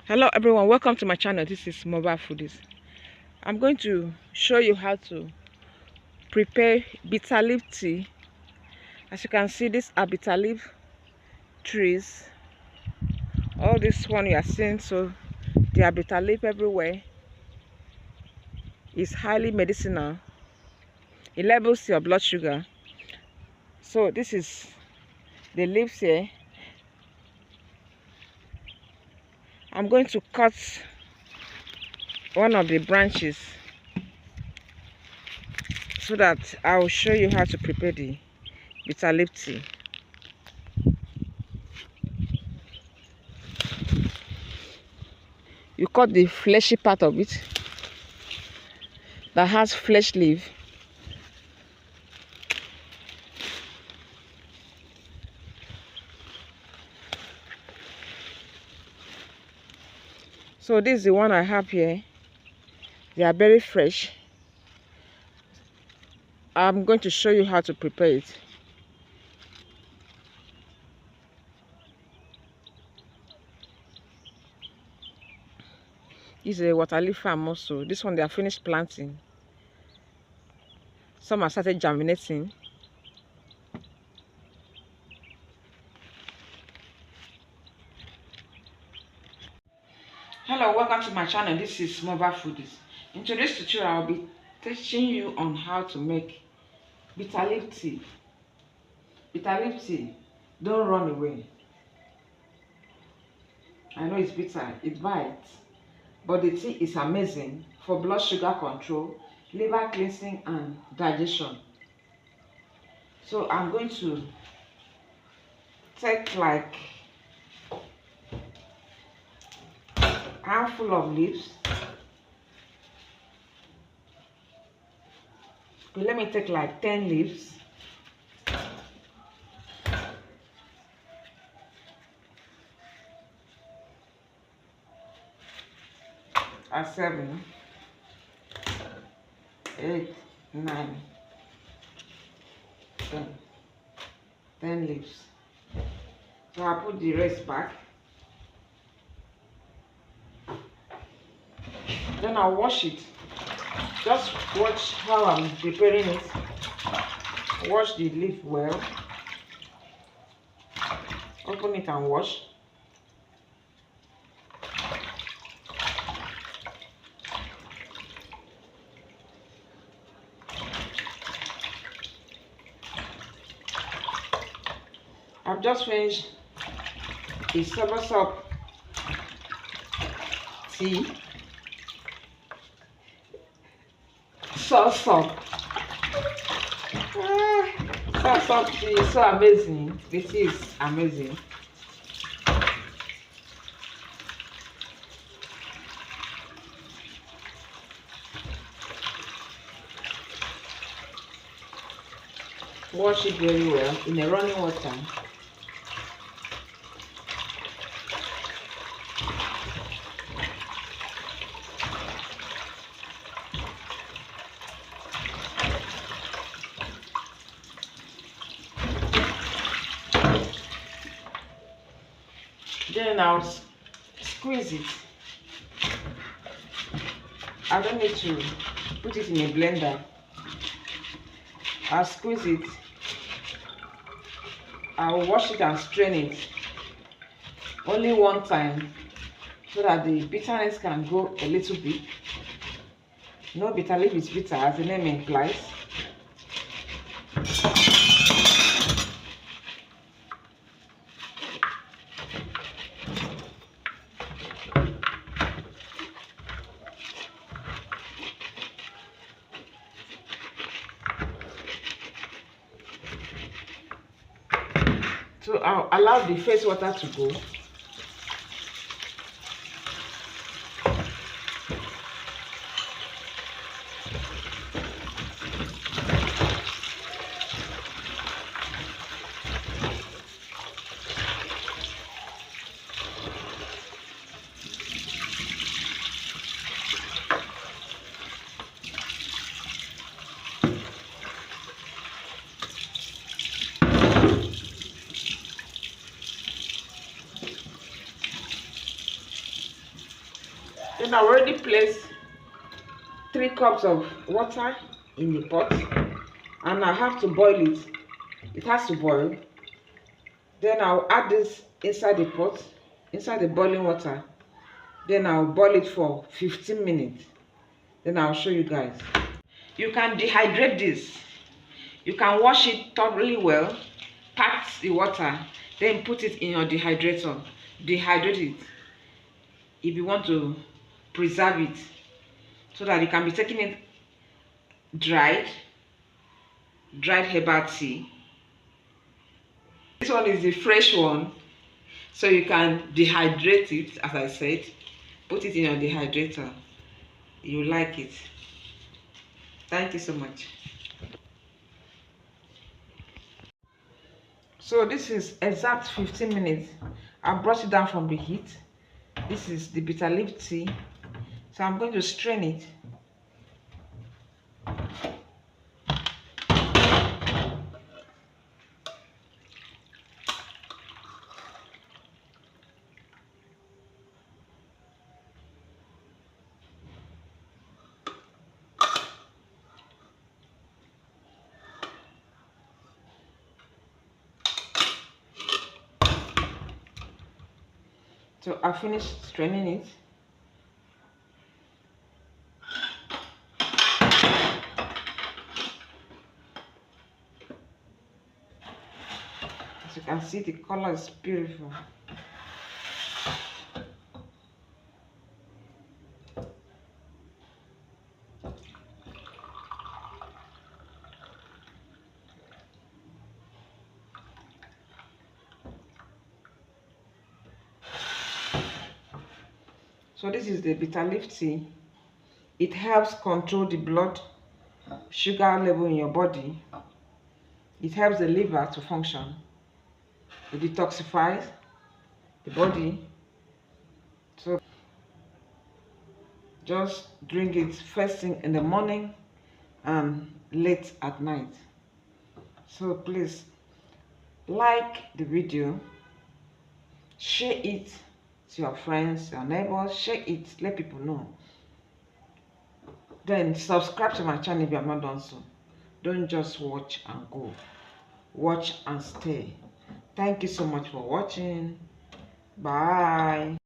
Hello everyone, welcome to my channel. This is Mobile Foodies. I'm going to show you how to prepare bitter leaf tea. As you can see, these are bitter leaf trees. All this one you are seeing, so there are bitter leaf everywhere. It's highly medicinal. It levels your blood sugar. So this is the leaves here. I'm going to cut one of the branches so that I will show you how to prepare the bitter leaf tea. You cut the fleshy part of it that has flesh leaf. So this is the one I have here. They are very fresh. I'm going to show you how to prepare it. This is a water leaf farm also. This one they are finished planting. Some have started germinating. Hello, welcome to my channel. This is Mobile Foodies. In today's tutorial, I'll be teaching you on how to make bitter leaf tea. Bitter leaf tea, don't run away. I know it's bitter, it bites, but the tea is amazing for blood sugar control, liver cleansing, and digestion. So I'm going to take like a handful of leaves. Okay, let me take like 10 leaves. Or 7, 8, 9, 10 leaves. So I put the rest back. Then I'll wash it. Just watch how I'm preparing it. Wash the leaf well. Open it and wash. I've just finished a soap tea. Soap. Soap tea is so amazing. The tea is amazing. Wash it very well in a running water. Then I'll squeeze it. I don't need to put it in a blender. I'll squeeze it. I'll wash it and strain it only one time so that the bitterness can go a little bit. No, bitter leaf is bitter as the name implies. So I'll allow the first water to go. Then I already placed 3 cups of water in the pot, and I have to boil it. It has to boil. Then I'll add this inside the pot, inside the boiling water. Then I'll boil it for 15 minutes. Then I'll show you guys. You can dehydrate this. You can wash it thoroughly well, pack the water, then put it in your dehydrator. Dehydrate it if you want to preserve it, so that you can be taking it dried herbal tea. This one is the fresh one, so you can dehydrate it, as I said. Put it in your dehydrator. You like it. Thank you so much. So this is exact 15 minutes. I brought it down from the heat. This is the bitter leaf tea. So I'm going to strain it. So I finished straining it. As you can see, the color is beautiful. So this is the bitter leaf tea. It helps control the blood sugar level in your body. It helps the liver to function. It detoxifies the body. So just drink it first thing in the morning and late at night. So please like the video, share it to your friends, your neighbors, share it, let people know. Then subscribe to my channel if you have not done so. Don't just watch and go. Watch and stay. Thank you so much for watching. Bye.